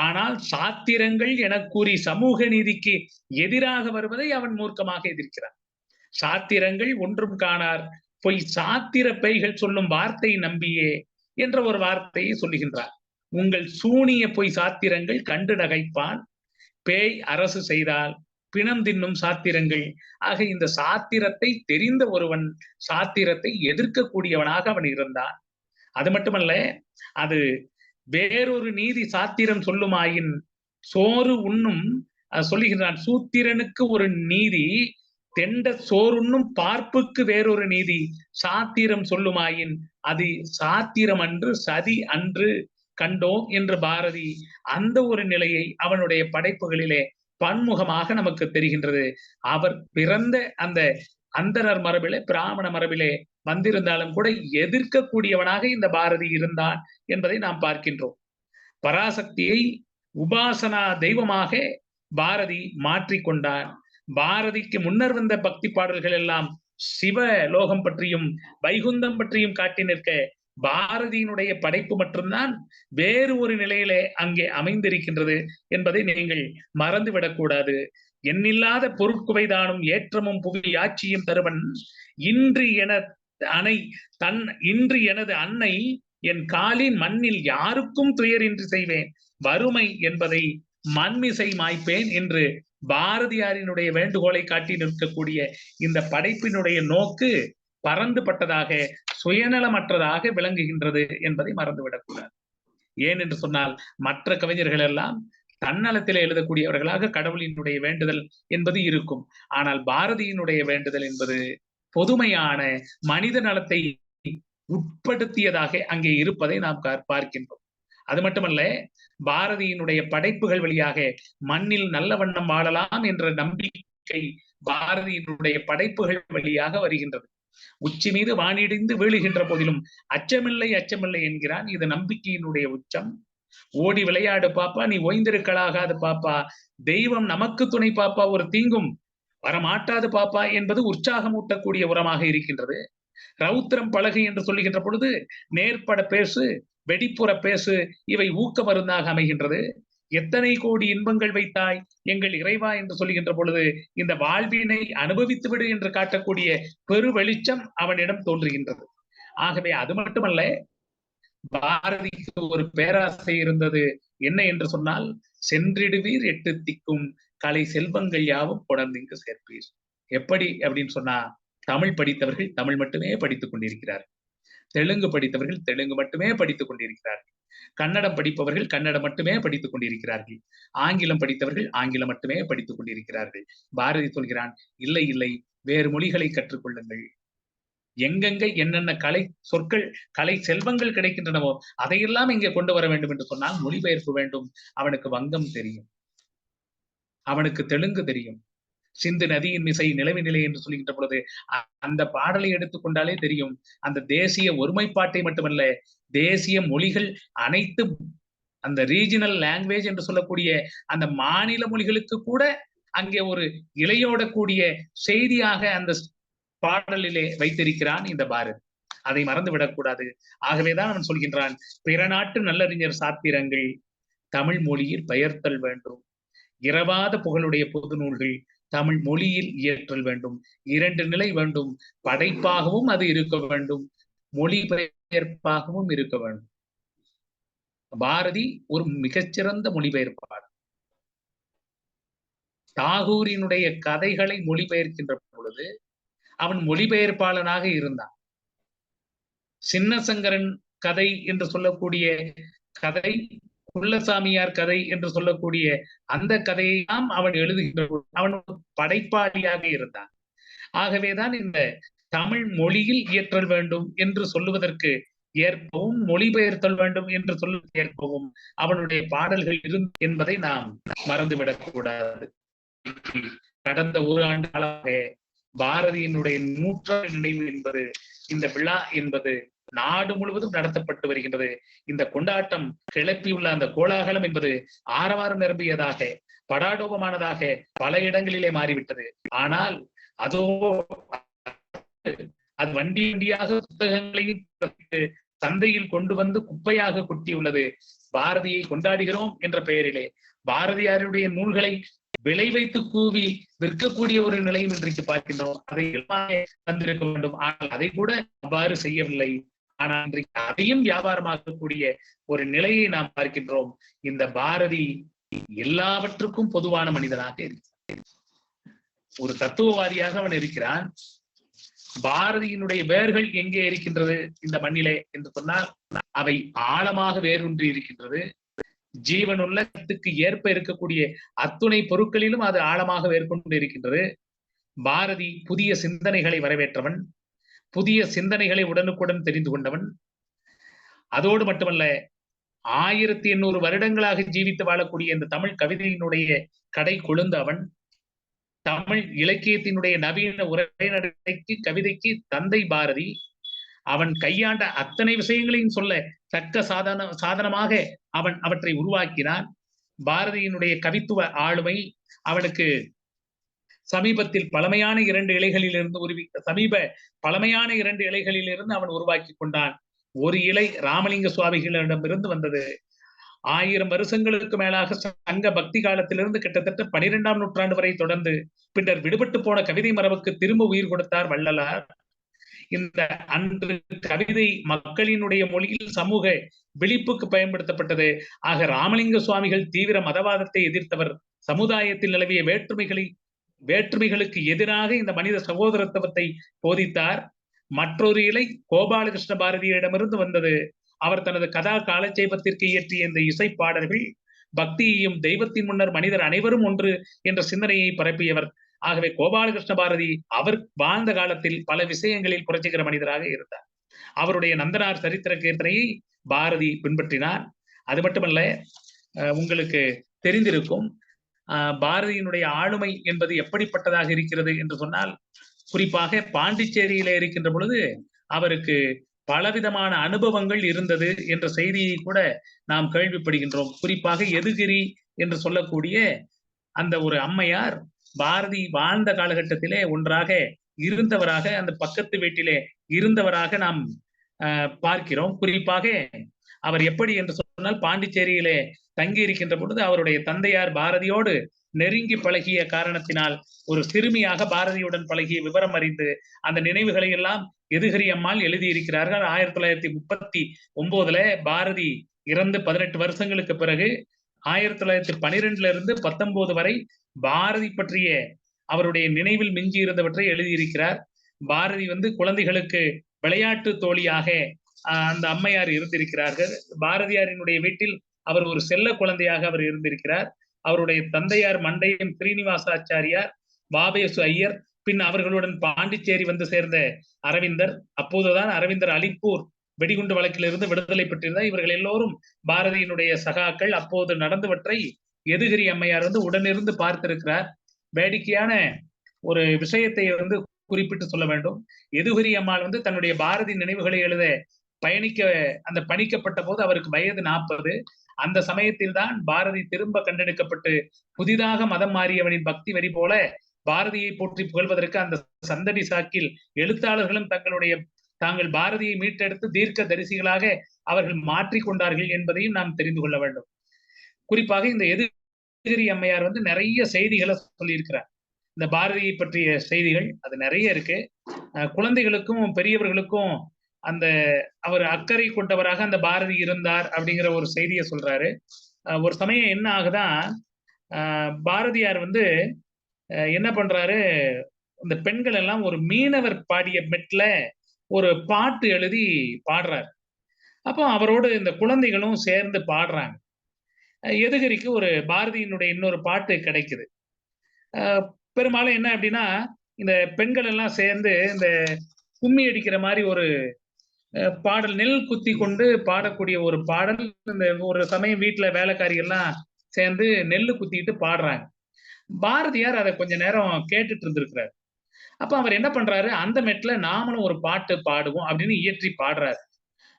ஆனால் சாத்திரங்கள் என கூறி சமூக நீதிக்கு எதிராக வருவதை அவன் மூர்க்கமாக எதிர்க்கிறான். சாத்திரங்கள் ஒன்றும் காணார், பொய் சாத்திர பேய்கள் சொல்லும் வார்த்தை நம்பியே என்ற ஒரு வார்த்தையை சொல்லுகின்றார். உங்கள் சூனிய பொய் சாத்திரங்கள் கண்டு நகைப்பான், பேய் அரசு செய்தால் பிணம் தின்னும் சாத்திரங்கள். ஆக இந்த சாத்திரத்தை தெரிந்த ஒருவன் சாத்திரத்தை எதிர்க்கக்கூடியவனாக அவன் இருந்தான். அது மட்டுமல்ல, அது வேறொரு நீதி சாத்திரம் சொல்லுமாயின் சோறு உண்ணும் சொல்லுகின்றான். சூத்திரனுக்கு ஒரு நீதி, தெண்ட சோறுண்ணும் பார்ப்புக்கு வேறொரு நீதி சாத்திரம் சொல்லுமாயின் அது சாத்திரம் அன்று சதி அன்று கண்டோம் என்று பாரதி அந்த ஒரு நிலையை அவனுடைய படைப்புகளிலே பன்முகமாக நமக்கு தெரிகின்றது. அவர் பிறந்த அந்த அந்தரர் மரபிலே, பிராமண மரபிலே வந்திருந்தாலும் கூட எதிர்க்கக்கூடியவனாக இந்த பாரதி இருந்தான் என்பதை நாம் பார்க்கின்றோம். பராசக்தியை உபாசனா தெய்வமாக பாரதி மாற்றிக்கொண்டான். பாரதிக்கு முன்னர் வந்த பக்தி பாடல்கள் எல்லாம் சிவ லோகம் பற்றியும் வைகுந்தம் பற்றியும் காட்டி நிற்க, பாரதியினுடைய படைப்பு மட்டும்தான் வேறு ஒரு நிலையிலே அங்கே அமைந்திருக்கின்றது என்பதை நீங்கள் மறந்துவிடக்கூடாது. எண்ணில்லாத பொருட்குவைதானும் ஏற்றமும் புவி ஆட்சியும் தருவன் இன்று எனது அன்னை என் காலின் மண்ணில் யாருக்கும் துயரின்றி செய்வேன், வறுமை என்பதை மண்மிசை மாய்ப்பேன் என்று பாரதியாரினுடைய வேண்டுகோளை காட்டி நிற்கக்கூடிய இந்த படைப்பினுடைய நோக்கு பறந்துபட்டதாக, சுயநலமற்றதாக விளங்குகின்றது என்பதை மறந்துவிடக்கூடாது. ஏன் என்று சொன்னால், மற்ற கவிஞர்கள் எல்லாம் தன்னலத்திலே எழுதக்கூடியவர்களாக கடவுளினுடைய வேண்டுதல் என்பது இருக்கும். ஆனால் பாரதியினுடைய வேண்டுதல் என்பது பொதுமையான மனித நலத்தை உட்படுத்தியதாக அங்கே இருப்பதை நாம் பார்க்கின்றோம். அது மட்டுமல்ல, பாரதியினுடைய படைப்புகள் வழியாக மண்ணில் நல்ல வண்ணம் வாழலாம் என்ற நம்பிக்கை பாரதியினுடைய படைப்புகள் வழியாக வருகின்றது. உச்சி மீது வானிடிந்து வீழுகின்ற போதிலும் அச்சமில்லை அச்சமில்லை என்கிறான். இது நம்பிக்கையினுடைய உச்சம். ஓடி விளையாடு பாப்பா, நீ ஓய்ந்திருக்கலாகாது பாப்பா, தெய்வம் நமக்கு துணை பாப்பா, ஒரு தீங்கும் வரமாட்டாது பாப்பா என்பது உற்சாகமூட்டக்கூடிய உரமாக இருக்கின்றது. ரௌத்திரம் பழகு என்று சொல்லுகின்ற பொழுது நேர்பட பேசு, வெடிப்புற பேசு, இவை ஊக்க மருந்தாக அமைகின்றது. எத்தனை கோடி இன்பங்கள் வைத்தாய் எங்கள் இறைவா என்று சொல்லுகின்ற பொழுது இந்த வாழ்வினை அனுபவித்து விடு என்று காட்டக்கூடிய பெரு வெளிச்சம் அவனிடம் தோன்றுகின்றது. ஆகவே அது மட்டுமல்ல, பாரதிக்கு ஒரு பேராசை இருந்தது. என்ன என்று சொன்னால், சென்றிடுவீர் எட்டு திக்கும், கலை செல்வங்கள் யாவும் கொடர்ந்திங்கு சேர்ப்பீர். எப்படி அப்படின்னு சொன்னா, தமிழ் படித்தவர்கள் தமிழ் மட்டுமே படித்துக் கொண்டிருக்கிறார்கள், தெலுங்கு படித்தவர்கள் தெலுங்கு மட்டுமே படித்துக் கொண்டிருக்கிறார்கள், கன்னடம் படிப்பவர்கள் கன்னடம் மட்டுமே படித்துக் கொண்டிருக்கிறார்கள், ஆங்கிலம் படித்தவர்கள் ஆங்கிலம் மட்டுமே படித்துக் கொண்டிருக்கிறார்கள். பாரதி சொல்கிறான், இல்லை இல்லை, வேறு மொழிகளை கற்றுக்கொள்ளுங்கள். எங்கெங்க என்னென்ன கலை சொற்கள் கலை செல்வங்கள் கிடைக்கின்றனவோ அதையெல்லாம் இங்கே கொண்டு வர வேண்டும் என்று சொன்னால் மொழிபெயர்ப்பு வேண்டும். அவனுக்கு வங்கம் தெரியும், அவனுக்கு தெலுங்கு தெரியும். சிந்து நதியின் மிசை நிலவி நிலை என்று சொல்கின்ற பொழுது அந்த பாடலை எடுத்துக்கொண்டாலே தெரியும், அந்த தேசிய ஒருமைப்பாட்டை மட்டுமல்ல, தேசிய மொழிகள் அனைத்து அந்த ரீஜனல் லாங்குவேஜ் என்று சொல்லக்கூடிய அந்த மாநில மொழிகளுக்கு கூட அங்கே ஒரு இளையோடக்கூடிய செய்தியாக அந்த பாடலிலே வைத்திருக்கிறான் இந்த பாரதி. அதை மறந்து விடக்கூடாது. ஆகவேதான் அவன் சொல்கின்றான், பிற நாட்டு நல்லறிஞர் சாத்திரங்கள் தமிழ் மொழியில் பெயர்த்தல் வேண்டும், இரவாத புகழுடைய பொது நூல்கள் தமிழ் மொழியில் இயற்றல் வேண்டும். 2 நிலை வேண்டும், படைப்பாகவும் அது இருக்க வேண்டும், மொழிபெயர்ப்பாகவும் இருக்க வேண்டும். பாரதி ஒரு மிகச்சிறந்த மொழிபெயர்ப்பாளர். தாகூரினுடைய கதைகளை மொழிபெயர்க்கின்ற பொழுது அவன் மொழிபெயர்ப்பாளனாக இருந்தான். சின்னசங்கரன் கதை என்று சொல்லக்கூடிய கதை, குள்ளசாமியார் கதை என்று சொல்லக்கூடிய அந்த கதையெல்லாம் அவன் எழுதுகின்ற அவன் படைப்பாளியாக இருந்தான். ஆகவேதான் இந்த தமிழ் மொழியில் இயற்றல் வேண்டும் என்று சொல்லுவதற்கு ஏற்பவும், மொழிபெயர்த்தல் வேண்டும் என்று சொல்லுவதற்கு ஏற்பவும் அவனுடைய பாடல்கள் இருந்து என்பதை நாம் மறந்துவிடக் கூடாது. கடந்த ஒரு ஆண்டு காலமாக பாரதியினுடைய 100ஆண்டு நினைவு என்பது, இந்த விழா என்பது நாடு முழுவதும் நடத்தப்பட்டு வருகின்றது. இந்த கொண்டாட்டம் கிளப்பியுள்ள அந்த கோலாகலம் என்பது ஆரவாரம் நிரம்பியதாக, படாடோபமானதாக பல இடங்களிலே மாறிவிட்டது. ஆனால் அதோ அது வண்டி வண்டியாக புத்தகங்களையும் சந்தையில் கொண்டு வந்து குப்பையாக கொட்டியுள்ளது. பாரதியை கொண்டாடுகிறோம் என்ற பெயரிலே பாரதியாருடைய நூல்களை விலை வைத்து கூவி விற்கக்கூடிய ஒரு நிலையும் இன்றைக்கு பார்க்கின்றோம். அதை எல்லாமே தந்திருக்க வேண்டும், ஆனால் அதை கூட அவ்வாறு செய்யவில்லை. ஆனால் இன்றைக்கு அதையும் வியாபாரமாக்கக்கூடிய ஒரு நிலையை நாம் பார்க்கின்றோம். இந்த பாரதி எல்லாவற்றுக்கும் பொதுவான மனிதனாக இருக்கிறான், ஒரு தத்துவவாதியாக அவன் இருக்கிறான். பாரதியினுடைய வேர்கள் எங்கே இருக்கின்றது இந்த மண்ணிலே என்று சொன்னால், அவை ஆழமாக வேரூன்றி இருக்கின்றது. ஜீவனுள்ளத்துக்கு ஏற்ப இருக்கக்கூடிய அத்துணை பொருட்களிலும் அது ஆழமாக வேர்கொண்டு இருக்கின்றது. பாரதி புதிய சிந்தனைகளை வரவேற்றவன், புதிய சிந்தனைகளை உடனுக்குடன் தெரிந்து கொண்டவன். அதோடு மட்டுமல்ல, 1800 வருடங்களாக ஜீவித்து வாழக்கூடிய இந்த தமிழ் கவிதையினுடைய கடை கொழுந்து அவன். தமிழ் இலக்கியத்தினுடைய நவீன உரைநடைக்கு கவிதைக்கு தந்தை பாரதி. அவன் கையாண்ட அத்தனை விஷயங்களையும் சொல்ல தக்க சாதனமாக அவன் அவற்றை உருவாக்கினான். பாரதியினுடைய கவித்துவ ஆளுமை அவனுக்கு சமீபத்தில் பழமையான 2 இலைகளிலிருந்து அவன் உருவாக்கி கொண்டான். ஒரு இலை ராமலிங்க சுவாமிகளிடமிருந்து வந்தது. 1000 வருஷங்களுக்கு மேலாக சங்க பக்தி காலத்திலிருந்து கிட்டத்தட்ட 12ஆம் நூற்றாண்டு வரை தொடர்ந்து பின்னர் விடுபட்டு போன கவிதை மரபுக்கு திரும்ப உயிர் கொடுத்தார் வள்ளலார். இந்த அன்று கவிதை மக்களினுடைய மொழியில் சமூக விழிப்புக்கு பயன்படுத்தப்பட்டது. ஆக ராமலிங்க சுவாமிகள் தீவிர மதவாதத்தை எதிர்த்தவர். சமுதாயத்தில் நிலவிய வேற்றுமைகளுக்கு எதிராக இந்த மனித சகோதரத்துவத்தை போதித்தார். மற்றொரு இலை கோபாலகிருஷ்ண பாரதியிடமிருந்து வந்தது. அவர் தனது கதா காலட்சேபத்திற்கு இயற்றிய இந்த இசை பாடல்கள் பக்தியையும் தெய்வத்தின் முன்னர் மனிதர் அனைவரும் ஒன்று என்ற சிந்தனையை பரப்பியவர். ஆகவே கோபாலகிருஷ்ண பாரதி அவர் வாழ்ந்த காலத்தில் பல விஷயங்களில் புரட்சிகர மனிதராக இருந்தார். அவருடைய நந்தனார் சரித்திர கீர்த்தனையை பாரதி பின்பற்றினார். அது மட்டுமல்ல, உங்களுக்கு தெரிந்திருக்கும் பாரதியினுடைய ஆளுமை என்பது எப்படிப்பட்டதாக இருக்கிறது என்று சொன்னால், குறிப்பாக பாண்டிச்சேரியில இருக்கின்ற பொழுது அவருக்கு பலவிதமான அனுபவங்கள் இருந்தது என்ற செய்தியை கூட நாம் கேள்விப்படுகின்றோம். குறிப்பாக எதுகிரி என்று சொல்லக்கூடிய அந்த ஒரு அம்மையார் பாரதி வாழ்ந்த காலகட்டத்திலே ஒன்றாக இருந்தவராக, அந்த பக்கத்து வீட்டிலே இருந்தவராக நாம் பார்க்கிறோம். குறிப்பாக அவர் எப்படி என்று சொன்னால், பாண்டிச்சேரியிலே தங்கி இருக்கின்ற பொழுது அவருடைய தந்தையார் பாரதியோடு நெருங்கி பழகிய காரணத்தினால் ஒரு சிறுமியாக பாரதியுடன் பழகிய விவரம் அறிந்து அந்த நினைவுகளை எல்லாம் எதுகிரி அம்மாள் எழுதியிருக்கிறார்கள். 1939 பாரதி இறந்து 18 வருஷங்களுக்கு பிறகு 1912 இருந்து 19 வரை பாரதி பற்றிய அவருடைய நினைவில் மிஞ்சி இருந்தவற்றை எழுதியிருக்கிறார். பாரதி குழந்தைகளுக்கு விளையாட்டு தோழியாக அந்த அம்மையார் இருந்திருக்கிறார்கள். பாரதியாரினுடைய வீட்டில் அவர் ஒரு செல்ல குழந்தையாக அவர் இருந்திருக்கிறார். அவருடைய தந்தையார் மண்டையம் ஸ்ரீனிவாசாச்சாரியார், வாபேசு ஐயர், பின் அவர்களுடன் பாண்டிச்சேரி சேர்ந்த அரவிந்தர். அப்போதுதான் அரவிந்தர் அலிப்பூர் வெடிகுண்டு வழக்கிலிருந்து விடுதலை பெற்றிருந்தார். இவர்கள் எல்லோரும் பாரதியினுடைய சகாக்கள். அப்போது நடந்தவற்றை எதுகிரி அம்மையார் உடனிருந்து பார்த்திருக்கிறார். வேடிக்கையான ஒரு விஷயத்தை குறிப்பிட்டு சொல்ல வேண்டும். எதுகிரி அம்மாள் தன்னுடைய பாரதி நினைவுகளை எழுத பணிக்கப்பட்ட போது அவருக்கு வயது 40. அந்த சமயத்தில் தான் பாரதி திரும்ப கண்டெடுக்கப்பட்டு புதிதாக மதம் மாறியவனின் பக்தி வரி போல பாரதியை போற்றி புகழ்வதற்கு அந்த சந்தடி சாக்கில் எழுத்தாளர்களும் தாங்கள் பாரதியை மீட்டெடுத்து தீர்க்க தரிசிகளாக அவர்கள் மாற்றிக்கொண்டார்கள் என்பதையும் நாம் தெரிந்து கொள்ள வேண்டும். குறிப்பாக இந்த எதுகிரி அம்மையார் நிறைய செய்திகளை சொல்லியிருக்கிறார். இந்த பாரதியை பற்றிய செய்திகள் அது நிறைய இருக்கு. குழந்தைகளுக்கும் பெரியவர்களுக்கும் அவர் அக்கறை கொண்டவராக அந்த பாரதி இருந்தார் அப்படிங்கிற ஒரு செய்தியை சொல்றாரு. ஒரு சமயம் என்ன ஆகுதான், பாரதியார் என்ன பண்றாரு, இந்த பெண்கள் எல்லாம் ஒரு மீனவர் பாடிய மெட்ல ஒரு பாட்டு எழுதி பாடுறாரு. அப்போ அவரோடு இந்த குழந்தைகளும் சேர்ந்து பாடுறாங்க. எதுகிரிக்கு ஒரு பாரதியினுடைய இன்னொரு பாட்டு கிடைக்குது. பெரும்பாலும் என்ன அப்படின்னா, இந்த பெண்கள் எல்லாம் சேர்ந்து இந்த கும்மி அடிக்கிற மாதிரி ஒரு பாடல், நெல் குத்தி கொண்டு பாடக்கூடிய ஒரு பாடல். இந்த ஒரு சமயம் வீட்டுல வேலைக்காரிகள்லாம் சேர்ந்து நெல்லு குத்திட்டு பாடுறாங்க. பாரதியார் அதை கொஞ்ச நேரம் கேட்டுட்டு இருந்திருக்கிறார். அப்ப அவர் என்ன பண்றாரு, அந்த மெட்ல நாமளும் ஒரு பாட்டு பாடுவோம் அப்படின்னு இயற்றி பாடுறாரு.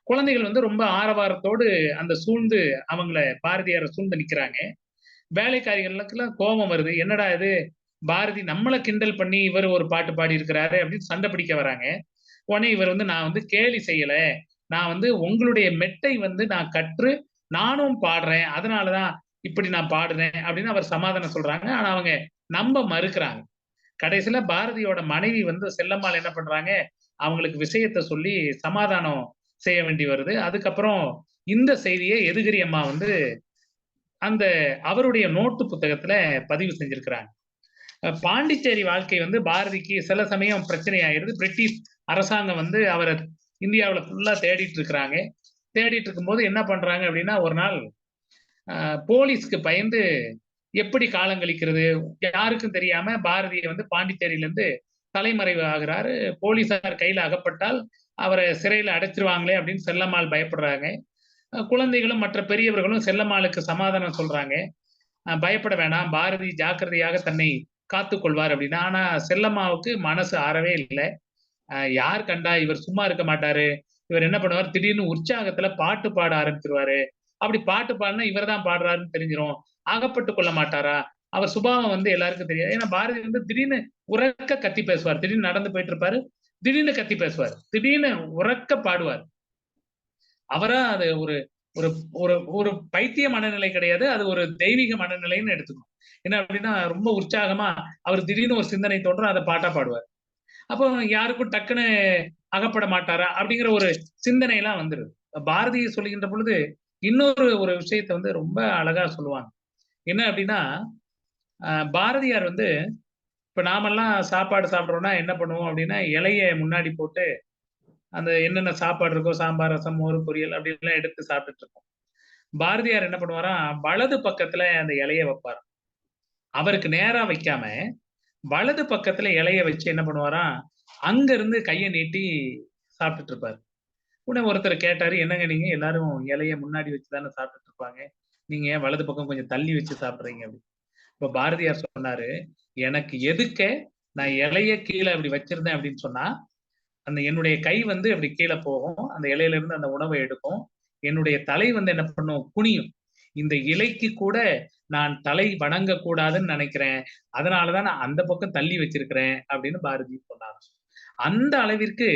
குழந்தைகள் ரொம்ப ஆரவாரத்தோடு அந்த சூழ்ந்து அவங்கள பாரதியாரை சூழ்ந்து நிக்கிறாங்க. வேலைக்காரிகளுக்கெல்லாம் கோபம் வருது. என்னடா இது, பாரதி நம்மளை கிண்டல் பண்ணி இவர் ஒரு பாட்டு பாடி இருக்கிறாரு அப்படின்னு சண்டை பிடிக்க வராங்க. உடனே இவர் நான் கேலி செய்யல, நான் உங்களுடைய மெட்டை நான் கற்று நானும் பாடுறேன், அதனாலதான் இப்படி நான் பாடுறேன் அப்படின்னு அவர் சமாதானம் சொல்றாங்க. ஆனா அவங்க நம்ப மறுக்கிறாங்க. கடைசியில பாரதியோட மனைவி செல்லம்மாள் என்ன பண்றாங்க, அவங்களுக்கு விஷயத்த சொல்லி சமாதானம் செய்ய வேண்டி வருது. அதுக்கப்புறம் இந்த செய்தியை எதுகிரி அம்மா அந்த அவருடைய நோட்டு புத்தகத்துல பதிவு செஞ்சிருக்கிறாங்க. பாண்டிச்சேரி வாழ்க்கை பாரதிக்கு சில சமயம் பிரச்சனை ஆயிடுது. பிரிட்டிஷ் அரசாங்கம் அவரை இந்தியாவுல ஃபுல்லா தேடிட்டு இருக்கிறாங்க. தேடிட்டு இருக்கும்போது என்ன பண்றாங்க அப்படின்னா, ஒரு நாள் போலீஸ்க்கு பயந்து எப்படி காலம் கழிக்கிறது யாருக்கும் தெரியாம பாரதியை பாண்டிச்சேரியில இருந்து தலைமறைவு ஆகிறாரு. போலீசார் கையில அகப்பட்டால் அவரை சிறையில அடைச்சிருவாங்களே அப்படின்னு செல்லம்மாள் பயப்படுறாங்க. குழந்தைகளும் மற்ற பெரியவர்களும் செல்லம்மாளுக்கு சமாதானம் சொல்றாங்க. பயப்பட வேண்டாம், பாரதி ஜாக்கிரதையாக தன்னை காத்து கொள்வார் அப்படின்னா. ஆனா செல்லம்மாவுக்கு மனசு ஆறவே இல்லை. யார் கண்டா இவர் சும்மா இருக்க மாட்டாரு, இவர் என்ன பண்ணுவார், திடீர்னு உற்சாகத்துல பாட்டு பாட ஆரம்பிச்சிருவாரு. அப்படி பாட்டு பாடினா இவர் தான் பாடுறாருன்னு தெரிஞ்சிடும், அகப்பட்டு கொள்ள மாட்டாரா, அவர் சுபாவம் எல்லாருக்கும் தெரியாது. ஏன்னா பாரதி திடீர்னு உறக்க கத்தி பேசுவார். திடீர்னு நடந்து போயிட்டு இருப்பாரு, திடீர்னு கத்தி பேசுவார், திடீர்னு உறக்க பாடுவார். அவரா அது ஒரு ஒரு ஒரு ஒரு பைத்திய மனநிலை கிடையாது, அது ஒரு தெய்வீக மனநிலைன்னு எடுத்துக்கணும். என்ன அப்படின்னா, ரொம்ப உற்சாகமா அவர் திடீர்னு ஒரு சிந்தனை தோன்றும், அதை பாட்டா பாடுவார். அப்போ யாருக்கும் டக்குன்னு அகப்பட மாட்டாரா அப்படிங்கிற ஒரு சிந்தனை எல்லாம் வந்துருது. பாரதியை சொல்லுகின்ற பொழுது இன்னொரு ஒரு விஷயத்த ரொம்ப அழகா சொல்லுவாங்க. என்ன அப்படின்னா, பாரதியார் இப்ப நாமெல்லாம் சாப்பாடு சாப்பிடுறோம்னா என்ன பண்ணுவோம் அப்படின்னா, இலைய முன்னாடி போட்டு அந்த என்னென்ன சாப்பாடு இருக்கோ, சாம்பார், ரசம், மோர், பொரியல் அப்படி எல்லாம் எடுத்து சாப்பிட்டுட்டு இருக்கோம். பாரதியார் என்ன பண்ணுவாராம், வலது பக்கத்துல அந்த இலைய வைப்பார். அவருக்கு நேரா வைக்காம வலது பக்கத்துல இலைய வச்சு என்ன பண்ணுவாராம், அங்க இருந்து கைய நீட்டி சாப்பிட்டுட்டு இருப்பாரு. உடனே ஒருத்தர் கேட்டாரு, "என்னங்க நீங்க எல்லாரும் இலைய முன்னாடி வச்சு தானே சாப்பிட்டுட்டு இருப்பாங்க. நீங்க ஏன் வலது பக்கம் கொஞ்சம் தள்ளி வச்சு சாப்பிடுறீங்க?" அப்படின்னு. இப்ப பாரதியார் சொன்னாரு, "எனக்கு எதுக்க நான் இலைய கீழ அப்படி வச்சிருந்தேன் அப்படின்னு சொன்னா, அந்த என்னுடைய கை வந்து அப்படி கீழ போகும். அந்த இலையில இருந்து அந்த உணவ எடுக்கும். என்னுடைய தலை வந்து என்ன பண்ணும்? குனியும். இந்த இலைக்கு கூட நான் தலை வணங்கக் கூடாதுன்னு நினைக்கிறேன். அதனால தான் நான் அந்த பக்கம் தள்ளி வச்சிருக்கிறேன்." அப்படின்னு பாரதி சொன்னார். அந்த அளவிற்கு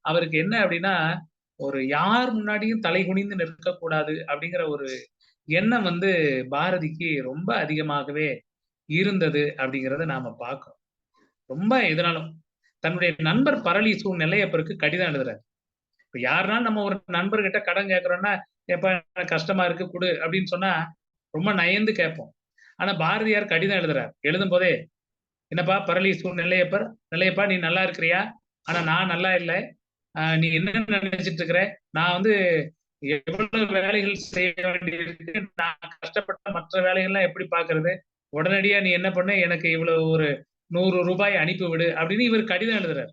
அவருக்கு என்ன அப்படின்னா, ஒரு யார் முன்னாடியும் தலை குனிந்து நிற்கக்கூடாது அப்படிங்கிற ஒரு எண்ணம் வந்து பாரதிக்கு ரொம்ப அதிகமாகவே இருந்தது அப்படிங்கிறத நாம பார்க்கிறோம். ரொம்ப எதுனாலும் தன்னுடைய நண்பர் பரளிசு நெல்லையப்பருக்கு கடிதம் எழுதுறாரு. இப்ப யாருனாலும் நம்ம ஒரு நண்பர்கிட்ட கடன் கேட்கிறோம்னா, "எப்பா எனக்கு கஷ்டமா இருக்கு குடு" அப்படின்னு சொன்னா ரொம்ப நயந்து கேட்போம். ஆனா பாரதியார் கடிதம் எழுதுறார். எழுதும்போதே, "என்னப்பா பரளிசு நெல்லையப்பர், நெல்லையப்பா நீ நல்லா இருக்கிறியா? ஆனா நான் நல்லா இல்ல. நீ என்ன நினைச்சிட்டு இருக்கிற? நான் வந்து எவ்வளவு வேலைகள் செய்ய வேண்டியிருக்கு. நான் கஷ்டப்பட்ட மற்ற வேலைகள்லாம் எப்படி பார்க்கிறது? உடனடியா நீ என்ன பண்ணு, எனக்கு இவ்வளவு ஒரு ரூ. 100 அனுப்பி விடு" அப்படின்னு இவர் கடிதம் எழுதுறார்.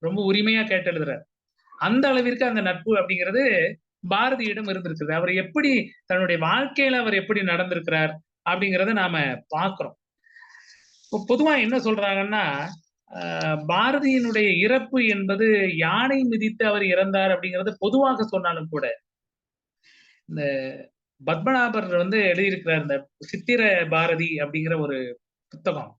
ரொம்ப உரிமையா கேட்டு எழுதுறார். அந்த அளவிற்கு அந்த நட்பு அப்படிங்கிறது பாரதியிடம் இருந்திருக்குது. அவர் எப்படி தன்னுடைய வாழ்க்கையில அவர் எப்படி நடந்திருக்கிறார் அப்படிங்கிறத நாம பார்க்கிறோம். இப்போ பொதுவா என்ன சொல்றாங்கன்னா, பாரதியினுடைய இறப்பு என்பது யானை மிதித்து அவர் இறந்தார் அப்படிங்கிறது பொதுவாக சொன்னாலும் கூட, இந்த பத்மநாபர் வந்து எழுதியிருக்கிறார் இந்த சித்திர பாரதி அப்படிங்கிற ஒரு புத்தகம்.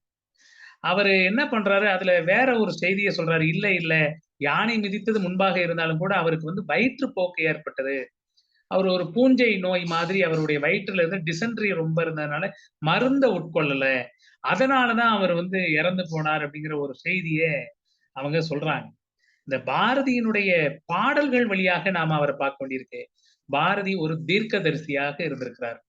அவரு என்ன பண்றாரு, அதுல வேற ஒரு செய்திய சொல்றாரு. இல்ல, இல்ல யானை மிதித்தது முன்பாக இருந்தாலும் கூட அவருக்கு வந்து வயிற்றுப்போக்கு ஏற்பட்டது. அவர் ஒரு பூஞ்சை நோய் மாதிரி அவருடைய வயிற்றுல இருந்து டிசென்ட்ரி ரொம்ப இருந்ததுனால மருந்த உட்கொள்ளல. அதனால தான் அவர் வந்து இறந்து போனார் அப்படிங்கிற ஒரு செய்திய அவங்க சொல்றாங்க. இந்த பாரதியினுடைய பாடல்கள் வழியாக நாம அவர பார்க்க வேண்டியிருக்கு. பாரதி ஒரு தீர்க்கதரிசியாக இருந்திருக்கிறார்.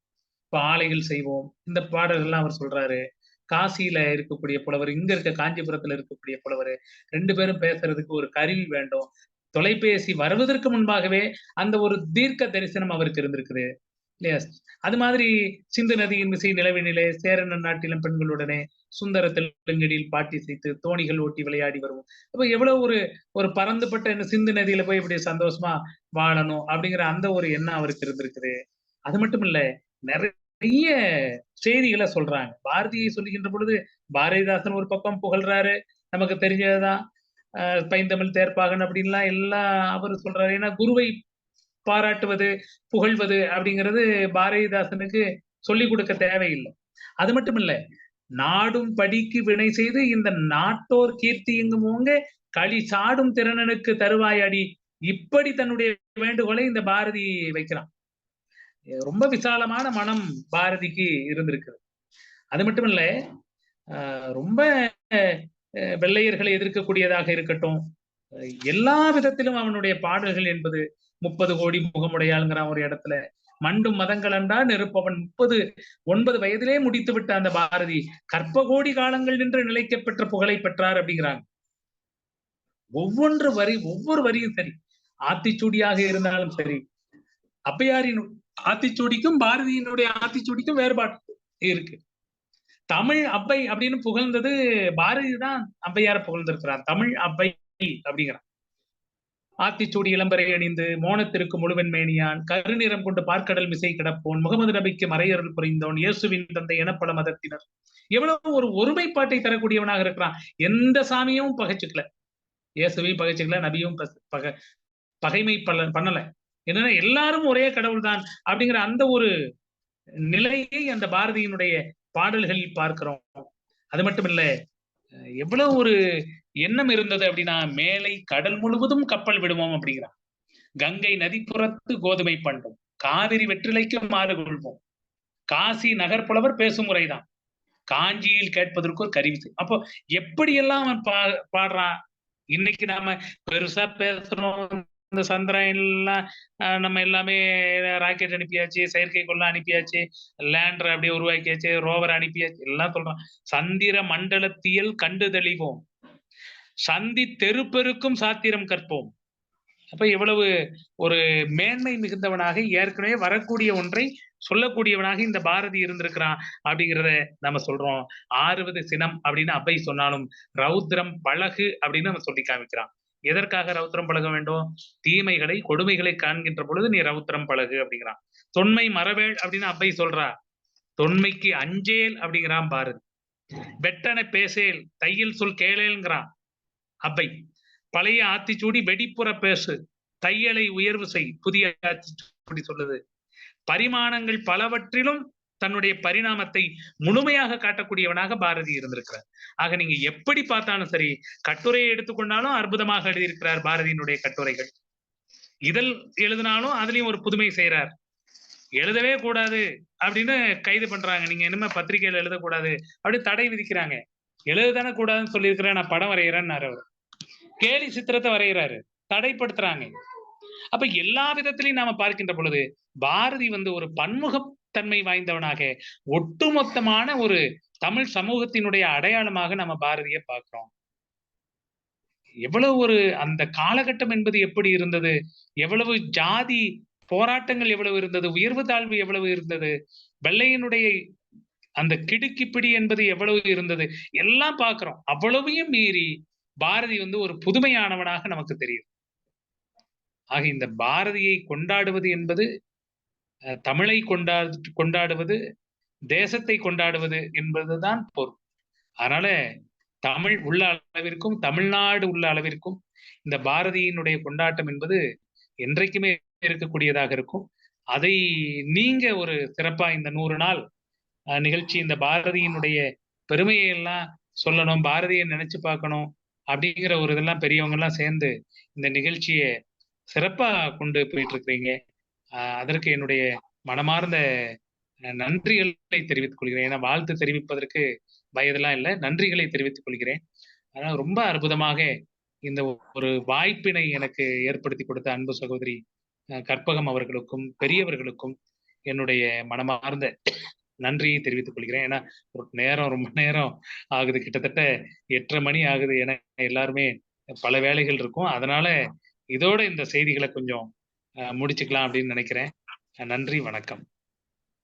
இப்ப ஆலைகள் செய்வோம். இந்த பாடல்கள்லாம் அவர் சொல்றாரு. காசியில இருக்கக்கூடிய புலவர், இங்க இருக்க காஞ்சிபுரத்துல இருக்கக்கூடிய புலவரு 2 பேரும் பேசுறதுக்கு ஒரு கருவி வேண்டும். தொலைபேசி வருவதற்கு முன்பாகவே அந்த ஒரு தீர்க்க தரிசனம் அவருக்கு இருந்திருக்குது. இல்லையா? அது மாதிரி "சிந்து நதியின் மிசை நிலவினிலே சேரன் நாட்டிலம் பெண்களுடனே சுந்தர தெலுங்கடியில் பாட்டிசைத்து தோணிகள் ஓட்டி விளையாடி வருவோம்." அப்ப எவ்வளவு ஒரு ஒரு பரந்துபட்ட இந்த சிந்து நதியில போய் இப்படி சந்தோஷமா வாழணும் அப்படிங்கிற அந்த ஒரு எண்ணம் அவருக்கு இருந்திருக்குது. அது மட்டும் இல்ல, நெறைய செய்திகள சொல்றாங்க. பாரதியை சொல்லுகின்ற பொழுது, பாரதிதாசன் ஒரு பக்கம் புகழ்றாரு. நமக்கு தெரிஞ்சதுதான். பைந்தமிழ் தேர்ப்பாகன் அப்படின்லாம் எல்லாம் அவரு சொல்றாரு. ஏன்னா குருவை பாராட்டுவது, புகழ்வது அப்படிங்கிறது பாரதிதாசனுக்கு சொல்லிக் கொடுக்க தேவையில்ல. அது மட்டும் இல்ல, "நாடும் படிக்கு வினை செய்து இந்த நாட்டோர் கீர்த்தி எங்கும் ஓங்க, களி சாடும் திறனனுக்கு தருவாய் அடி." இப்படி தன்னுடைய வேண்டுகோளை இந்த பாரதி வைக்கிறான். ரொம்ப விசாலமான மனம் பாரதிக்கு இருந்திருக்குது. அது மட்டும் இல்ல, ரொம்ப வெள்ளையர்களை எதிர்க்கக்கூடியதாக இருக்கட்டும், எல்லா விதத்திலும் அவனுடைய பாடல்கள் என்பது 30 கோடி முகமுடையாள்ங்கிறான் ஒரு இடத்துல. "மண்டும் மதங்களண்டா நெருப்பவன் 39 வயதிலே முடித்து விட்ட அந்த பாரதி, கற்ப கோடி காலங்கள் நின்று நிலைக்கப் பெற்ற புகழை பெற்றார்" அப்படிங்கிறாங்க. ஒவ்வொரு வரியும் சரி. ஆத்திச்சூடியாக இருந்தாலும் சரி, ஔவையாரின் ஆத்திச்சூடிக்கும், பாரதியினுடைய ஆத்திச்சூடிக்கும் வேறுபாடு இருக்கு. தமிழ் அவ்வை அப்படின்னு புகழ்ந்தது பாரதி தான் ஔவையார புகழ்ந்திருக்கிறார். தமிழ் அவ்வை அப்படிங்கிறான். "ஆத்திச்சூடி இளம்பரை அணிந்து மோனத்திற்கு முழுவெண் மேனியான் கருநிறம் கொண்டு பார்க்கடல் மிசை கிடப்போன் முகமது நபிக்கு மறையருள் புரிந்தோன் இயேசுவின் தந்தை எனப்பல மதத்தினர்." எவ்வளவு ஒரு ஒருமைப்பாட்டை தரக்கூடியவனாக இருக்கிறான். எந்த சாமியும் பகைச்சுக்கல. இயேசுவையும் பகைச்சுக்கல, நபியும் பகைமை பண்ணல. என்னன்னா எல்லாரும் ஒரே கடவுள் தான் அப்படிங்கிற அந்த ஒரு நிலையை அந்த பாரதியினுடைய பாடல்களில் பார்க்கிறோம். அது மட்டும் இல்ல, எவ்வளவு ஒரு எண்ணம் இருந்தது அப்படின்னா, "மேலை கடல் முழுவதும் கப்பல் விடுவோம்" அப்படிங்கிறான். "கங்கை நதிப்புறத்து கோதுமை பண்டும், காவிரி வெற்றிலைக்கு மாறு கொள்வோம், காசி நகர்ப்புலவர் பேசும் முறைதான், காஞ்சியில் கேட்பதற்கு ஒரு கருவி." அப்போ எப்படியெல்லாம் அவன் பாடுறான். இன்னைக்கு நாம பெருசா பேசுறோம். இந்த சந்திராயன்லாம் நம்ம எல்லாமே ராக்கெட் அனுப்பியாச்சு, செயற்கைக்கோள் அனுப்பியாச்சு, லேண்டர் அப்படியே உருவாக்கியாச்சு, ரோவர் அனுப்பியாச்சு, எல்லாம் சொல்றோம். "சந்திர மண்டலத்தியல் கண்டு தெளிவோம், சந்தி தெருப்பெருக்கும் சாத்திரம் கற்போம்." அப்ப எவ்வளவு ஒரு மேன்மை மிகுந்தவனாக ஏற்கனவே வரக்கூடிய ஒன்றை சொல்லக்கூடியவனாக இந்த பாரதி இருந்திருக்கிறான் அப்படிங்கிறத நம்ம சொல்றோம். 6வது சினம் அப்படின்னு அவ்வை சொன்னாலும் ரௌத்ரம் பழகு அப்படின்னு நம்ம சொல்லி காமிக்கிறான். எதற்காக ரௌத்ரம் பழக வேண்டும்? தீமைகளை கொடுமைகளை காண்கின்ற பொழுது நீ ரௌத்ரம் பழகு அப்படிங்கிறான். தொன்மை மறவேள் அப்படின்னு அவ்வை சொல்றா. தொன்மைக்கு அஞ்சேல் அப்படிங்கிறான் பாரதி. வெட்டன பேசேல் தையில் சொல் கேளேல்ங்கிறான் அவ்வை. பழைய ஆத்திச்சூடி வெடிப்புற பேசு தையலை உயர்வு செய் புதிய ஆத்திச்சூடி சொல்லுது. பரிமாணங்கள் பலவற்றிலும் தன்னுடைய பரிணாமத்தை முழுமையாக காட்டக்கூடியவனாக பாரதி இருந்திருக்கிறார். ஆக நீங்க எப்படி பார்த்தாலும் சரி, கட்டுரையை எடுத்துக்கொண்டாலும் அற்புதமாக எழுதியிருக்கிறார் பாரதியினுடைய கட்டுரைகள். இதழ் எழுதினாலும் அதுலயும் ஒரு புதுமை செய்யறார். எழுதவே கூடாது அப்படின்னு கைது பண்றாங்க. நீங்க இனிமே பத்திரிகையில எழுதக்கூடாது அப்படின்னு தடை விதிக்கிறாங்க. எழுததானே கூடாதுன்னு சொல்லியிருக்கிறேன், நான் படம் வரைகிறேன்னு அவர் கேலி சித்திரத்தை வரைகிறாரு, தடைப்படுத்துறாங்க. அப்ப எல்லா விதத்திலையும் நாம பார்க்கின்ற பொழுது பாரதி ஒரு பன்முகத்தன்மை வாய்ந்தவனாக ஒட்டுமொத்தமான ஒரு தமிழ் சமூகத்தினுடைய அடையாளமாக நம்ம பாரதியை பார்க்கிறோம். எவ்வளவு ஒரு அந்த காலகட்டம் என்பது எப்படி இருந்தது, எவ்வளவு ஜாதி போராட்டங்கள் எவ்வளவு இருந்தது, உயர்வு தாழ்வு எவ்வளவு இருந்தது, வெள்ளையனுடைய அந்த கிடுக்கிப்பிடி என்பது எவ்வளவு இருந்தது, எல்லாம் பார்க்கிறோம். அவ்வளவையும் மீறி பாரதி ஒரு புதுமையானவனாக நமக்கு தெரியும். ஆக இந்த பாரதியை கொண்டாடுவது என்பது தமிழை கொண்டாடுவது, தேசத்தை கொண்டாடுவது என்பதுதான் பொருள். அதனால தமிழ் உள்ள அளவிற்கும் தமிழ்நாடு உள்ள அளவிற்கும் இந்த பாரதியினுடைய கொண்டாட்டம் என்பது என்றைக்குமே இருக்கக்கூடியதாக இருக்கும். அதை நீங்க ஒரு சிறப்பா இந்த 100 நாள் நிகழ்ச்சி இந்த பாரதியினுடைய பெருமையை எல்லாம் சொல்லணும், பாரதியை நினைச்சு பார்க்கணும் அப்படிங்கிற ஒரு இதெல்லாம் பெரியவங்க எல்லாம் சேர்ந்து இந்த நிகழ்ச்சியை சிறப்பா கொண்டு போயிட்டு இருக்கிறீங்க. அதற்கு என்னுடைய மனமார்ந்த நன்றிகளை தெரிவித்துக் கொள்கிறேன். ஏன்னா வாழ்த்து தெரிவிப்பதற்கு வயதெல்லாம் இல்லை, நன்றிகளை தெரிவித்துக் கொள்கிறேன். அதனால ரொம்ப அற்புதமாக இந்த ஒரு வாய்ப்பினை எனக்கு ஏற்படுத்தி கொடுத்த அன்பு சகோதரி கற்பகம் அவர்களுக்கும் பெரியவர்களுக்கும் என்னுடைய மனமார்ந்த நன்றியை தெரிவித்துக் கொள்கிறேன். ஏன்னா ஒரு நேரம் ரொம்ப நேரம் ஆகுது, கிட்டத்தட்ட 8:30 மணி ஆகுது. ஏன்னா எல்லாருமே பல வேலைகள் இருக்கும். அதனால இதோட இந்த செய்திகளை கொஞ்சம் முடிச்சுக்கலாம் அப்படின்னு நினைக்கிறேன். நன்றி, வணக்கம்.